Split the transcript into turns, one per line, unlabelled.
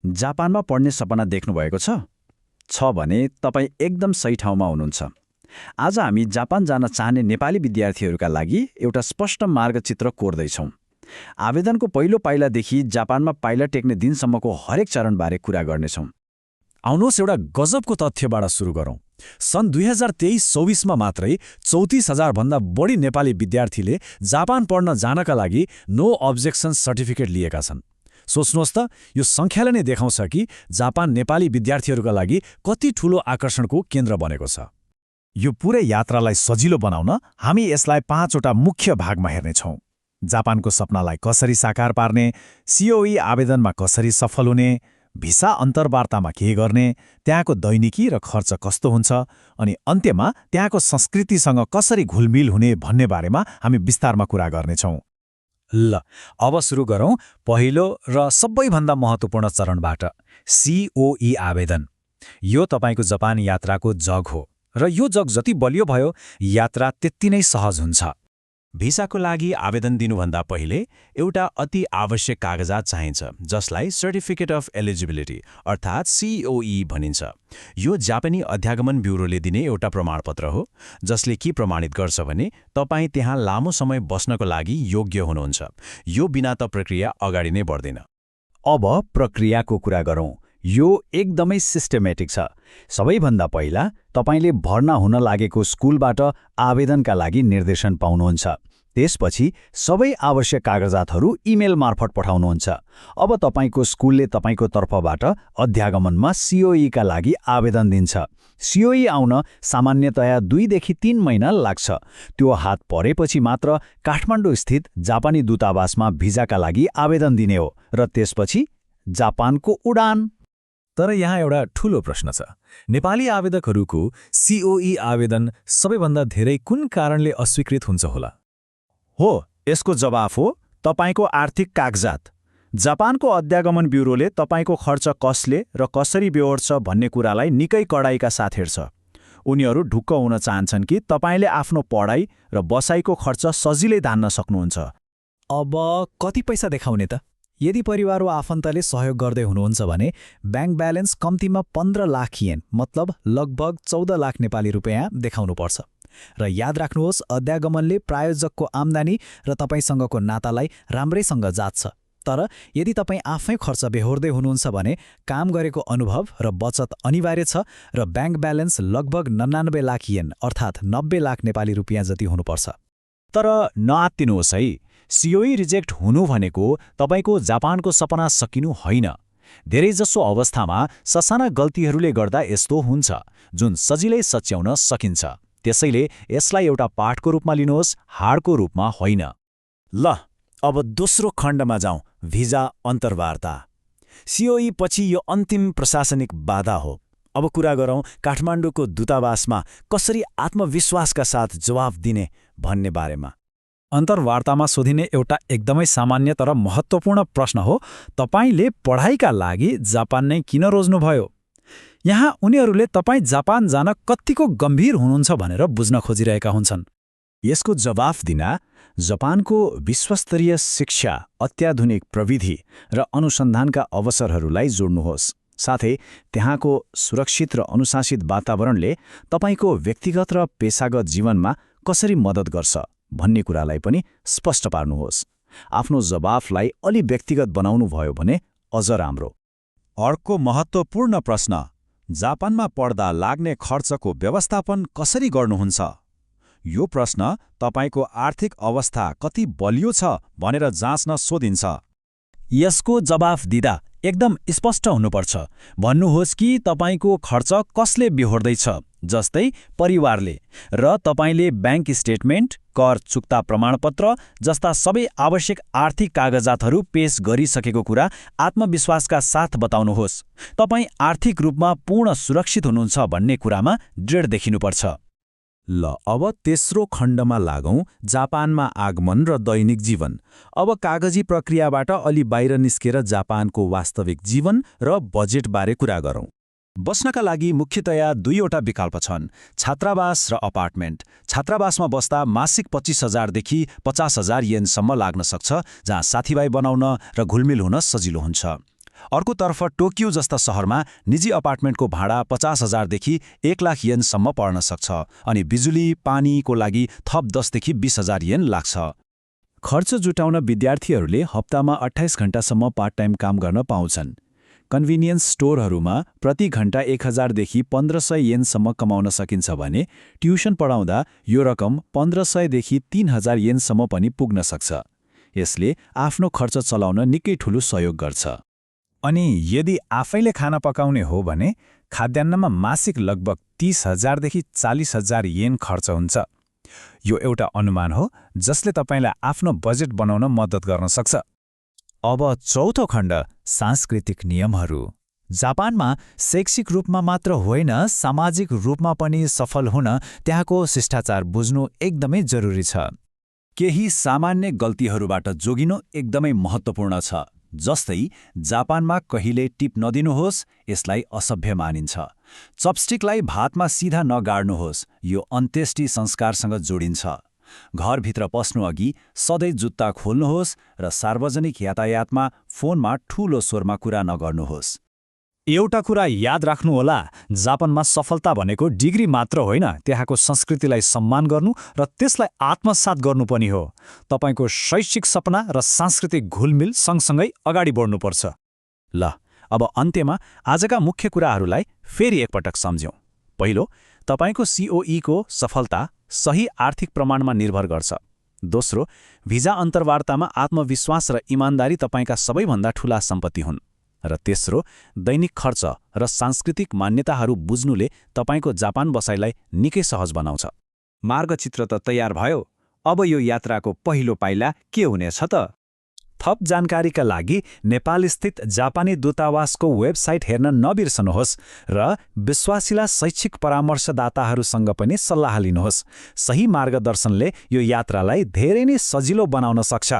जापानमा पढ्ने सपना देख्नुभएको छ? छ भने तपाईँ एकदम सही ठाउँमा हुनुहुन्छ। आज हामी जापान जान चाहने नेपाली विद्यार्थीहरूका लागि एउटा स्पष्ट मार्गचित्र कोर्दैछौँ। आवेदनको पहिलो पाइलादेखि जापानमा पाइला टेक्ने दिनसम्मको हरेक चरणबारे कुरा गर्नेछौँ।
आउनुहोस् एउटा गजबको तथ्यबाट सुरु गरौँ। सन् 2023-24मा मात्रै 34,000 भन्दा बढी नेपाली विद्यार्थीले जापान पढ्न जानका लागि नो अब्जेक्सन सर्टिफिकेट लिएका छन्। सोच्नुहोस् त, यो सङ्ख्याले नै देखाउँछ कि जापान नेपाली विद्यार्थीहरूका लागि कति ठूलो आकर्षणको केन्द्र बनेको छ।
यो पुरै यात्रालाई सजिलो बनाउन हामी यसलाई 5वटा मुख्य भागमा हेर्नेछौँ। जापानको सपनालाई कसरी साकार पार्ने, सिओई आवेदनमा कसरी सफल हुने, भिसा अन्तर्वार्तामा के गर्ने, त्यहाँको दैनिकी र खर्च कस्तो हुन्छ, अनि अन्त्यमा त्यहाँको संस्कृतिसँग कसरी घुलमिल हुने भन्ने बारेमा हामी विस्तारमा कुरा गर्नेछौँ।
ल, अब सुरु गरौँ पहिलो र सबैभन्दा महत्त्वपूर्ण चरणबाट, सिओई आवेदन। यो तपाईँको जापान यात्राको जग हो र यो जग जति बलियो भयो, यात्रा त्यति नै सहज हुन्छ।
भिसाको लागि आवेदन दिनुभन्दा पहिले एउटा अति आवश्यक कागजात चाहिन्छ, जसलाई सर्टिफिकेट अफ एलिजिबिलिटी अर्थात् सिओई भनिन्छ। यो जापानी अध्यागमन ब्युरोले दिने एउटा प्रमाणपत्र हो, जसले के प्रमाणित गर्छ भने तपाईँ त्यहाँ लामो समय बस्नको लागि योग्य हुनुहुन्छ। यो बिना त प्रक्रिया अगाडि नै बढ्दैन।
अब प्रक्रियाको कुरा गरौँ। यो एकदमै सिस्टमेटिक छ। सबैभन्दा पहिला तपाईँले भर्ना हुन लागेको स्कुलबाट आवेदनका लागि निर्देशन पाउनुहुन्छ। त्यसपछि सबै आवश्यक कागजातहरू इमेल मार्फत पठाउनुहुन्छ। अब तपाईँको स्कुलले तपाईँको तर्फबाट अध्यागमनमा सिओईका लागि आवेदन दिन्छ। सिओई आउन सामान्यतया 2 देखि 3 महिना लाग्छ। त्यो हात परेपछि मात्र काठमाडौँ स्थित जापानी दूतावासमा भिजाका लागि आवेदन दिने हो र त्यसपछि जापानको उडान।
तर यहाँ एउटा ठूलो प्रश्न छ। नेपाली आवेदकहरूको सिओई आवेदन सबैभन्दा धेरै कुन कारणले अस्वीकृत हुन्छ होला?
हो, यसको जवाफ हो तपाईँको आर्थिक कागजात। जापानको अध्यागमन ब्युरोले तपाईँको खर्च कसले र कसरी बेहोर्छ भन्ने कुरालाई निकै कडाइका साथ हेर्छ। उनीहरू ढुक्क हुन चाहन्छन् कि तपाईँले आफ्नो पढाइ र बसाइको खर्च सजिलै धान्न सक्नुहुन्छ।
अब कति पैसा देखाउने त? यदि परिवार वा आफन्तले सहयोग गर्दै हुनुहुन्छ भने ब्याङ्क ब्यालेन्स कम्तीमा 15 लाख येन मतलब लगभग 14 लाख नेपाली रुपियाँ देखाउनुपर्छ। र याद राख्नुहोस्, अध्यागमनले प्रायोजकको आम्दानी र तपाईँसँगको नातालाई राम्रैसँग जाँच्छ। तर यदि तपाईँ आफै खर्च बेहोर्दै हुनुहुन्छ भने काम गरेको अनुभव र बचत अनिवार्य छ र ब्याङ्क ब्यालेन्स लगभग 99 लाख येन अर्थात् 90 लाख नेपाली रुपियाँ जति हुनुपर्छ।
तर नआत्तिनुहोस् है, सिओई रिजेक्ट हुनु भनेको तपाईँको जापानको सपना सकिनु होइन। धेरैजसो अवस्थामा ससाना गल्तीहरूले गर्दा यस्तो हुन्छ, जुन सजिलै सच्याउन सकिन्छ। त्यसैले यसलाई एउटा पाठको रूपमा लिनुहोस्, हाडको रूपमा होइन। ल, अब दोस्रो खण्डमा जाउँ, भिजा अन्तर्वार्ता। सिओई पछि यो अन्तिम प्रशासनिक बाधा हो। अब कुरा गरौँ काठमाडौँको दूतावासमा कसरी आत्मविश्वासका साथ जवाफ दिने भन्ने बारेमा।
अन्तर्वार्तामा सोधिने एउटा एकदमै सामान्य तर महत्त्वपूर्ण प्रश्न हो, तपाईँले पढाइका लागि जापान नै किन रोज्नुभयो? यहाँ उनीहरूले तपाईँ जापान जान कत्तिको गम्भीर हुनुहुन्छ भनेर बुझ्न खोजिरहेका हुन्छन्।
यसको जवाफ दिन जापानको विश्वस्तरीय शिक्षा, अत्याधुनिक प्रविधि र अनुसन्धानका अवसरहरूलाई जोड्नुहोस्। साथै त्यहाँको सुरक्षित र अनुशासित वातावरणले तपाईँको व्यक्तिगत र पेसागत जीवनमा कसरी मद्दत गर्छ भन्ने कुरालाई पनि स्पष्ट पार्नुहोस्। आफ्नो जवाफलाई अलि व्यक्तिगत बनाउनुभयो भने अझ राम्रो।
अर्को महत्त्वपूर्ण प्रश्न, जापानमा पढ्दा लाग्ने खर्चको व्यवस्थापन कसरी गर्नुहुन्छ? यो प्रश्न तपाईँको आर्थिक अवस्था कति बलियो छ भनेर जाँच्न सोधिन्छ।
यसको जवाफ दिँदा एकदम स्पष्ट हुनुपर्छ। भन्नुहोस् कि तपाईँको खर्च कसले बेहोर्दैछ, जस्तै परिवारले, र तपाईँले ब्याङ्क स्टेटमेन्ट, कर चुक्ता प्रमाणपत्र जस्ता सबै आवश्यक आर्थिक कागजातहरू पेश गरिसकेको कुरा आत्मविश्वासका साथ बताउनुहोस्। तपाईँ आर्थिक रूपमा पूर्ण सुरक्षित हुनुहुन्छ भन्ने कुरामा दृढ देखिनुपर्छ।
ल, अब तेस्रो खण्डमा लागौँ, जापानमा आगमन र दैनिक जीवन। अब कागजी प्रक्रियाबाट अलि बाहिर निस्केर जापानको वास्तविक जीवन र बजेटबारे कुरा गरौँ। बस्नका लागि मुख्यतया 2वटा विकल्प छन्, छात्रावास र अपार्टमेन्ट। छात्रावासमा बस्दा मासिक 25,000 देखि 50,000 येनसम्म लाग्न सक्छ, जहाँ साथीभाइ बनाउन र घुलमिल हुन सजिलो हुन्छ।
अर्कोतर्फ टोकियो जस्ता सहरमा निजी अपार्टमेन्टको भाडा 50,000 देखि 1 लाख येनसम्म पर्न सक्छ अनि बिजुली पानीको लागि थप 10 देखि 20,000 येन लाग्छ। खर्च जुटाउन विद्यार्थीहरूले हप्तामा 28 घण्टासम्म पार्ट टाइम काम गर्न पाउँछन्। कन्भिनियन्स स्टोरहरूमा प्रति घण्टा 1,000 देखि 1,500 येनसम्म कमाउन सकिन्छ भने ट्युसन पढाउँदा यो रकम 1,500 देखि 3,000 येनसम्म पनि पुग्न सक्छ। यसले आफ्नो खर्च चलाउन निकै ठूलो सहयोग गर्छ।
अनि यदि आफैले खाना पकाउने हो भने खाद्यान्नमा मासिक लगभग 30,000 देखि 40,000 येन खर्च हुन्छ। यो एउटा अनुमान हो जसले तपाईंलाई आफ्नो बजेट बनाउन मद्दत गर्न सक्छ।
अब चौथो खण्ड, सांस्कृतिक नियमहरू। जापानमा शैक्षिक रूपमा मात्र होइन, सामाजिक रूपमा पनि सफल हुन त्यहाँको शिष्टाचार बुझ्नु एकदमै जरुरी छ।
केही सामान्य गल्तीहरूबाट जोगिनु एकदमै महत्त्वपूर्ण छ। जस्तै जापानमा कहिले टिप नदिनुहोस्, यसलाई असभ्य मानिन्छ। चपस्टिकलाई भातमा सिधा नगाड्नुहोस्, यो अन्त्येष्टि संस्कारसँग जोडिन्छ। घरभित्र पस्नुअघि सधैँ जुत्ता खोल्नुहोस् र सार्वजनिक यातायातमा फोनमा ठूलो स्वरमा कुरा नगर्नुहोस्।
एउटा कुरा याद राख्नुहोला, जापानमा सफलता भनेको डिग्री मात्र होइन, त्यहाँको संस्कृतिलाई सम्मान गर्नु र त्यसलाई आत्मसात गर्नु पनि हो। तपाईको शैक्षिक सपना र सांस्कृतिक घुलमिल सँगसँगै अगाडि बढ्नुपर्छ।
ल, अब अन्त्यमा आजका मुख्य कुराहरूलाई फेरि एकपटक सम्झौँ। पहिलो, तपाईको COE को सफलता सही आर्थिक प्रमाणमा निर्भर गर्छ। दोस्रो, भिजा अन्तर्वार्तामा आत्मविश्वास र इमान्दारी तपाईका सबैभन्दा ठूला सम्पत्ति हुन्। र तेस्रो, दैनिक खर्च र सांस्कृतिक मान्यताहरू बुझ्नुले तपाईको जापान बसाइलाई निकै सहज बनाउँछ।
मार्गचित्र त तयार भयो। अब यो यात्राको पहिलो पाइला के हुनेछ त?
थप जानकारीका लागि नेपालस्थित जापानी दूतावासको वेबसाइट हेर्न नबिर्सनुहोस् र विश्वासिला शैक्षिक परामर्शदाताहरूसँग पनि सल्लाह लिनुहोस्। सही मार्गदर्शनले यो यात्रालाई धेरै नै सजिलो बनाउन सक्छ।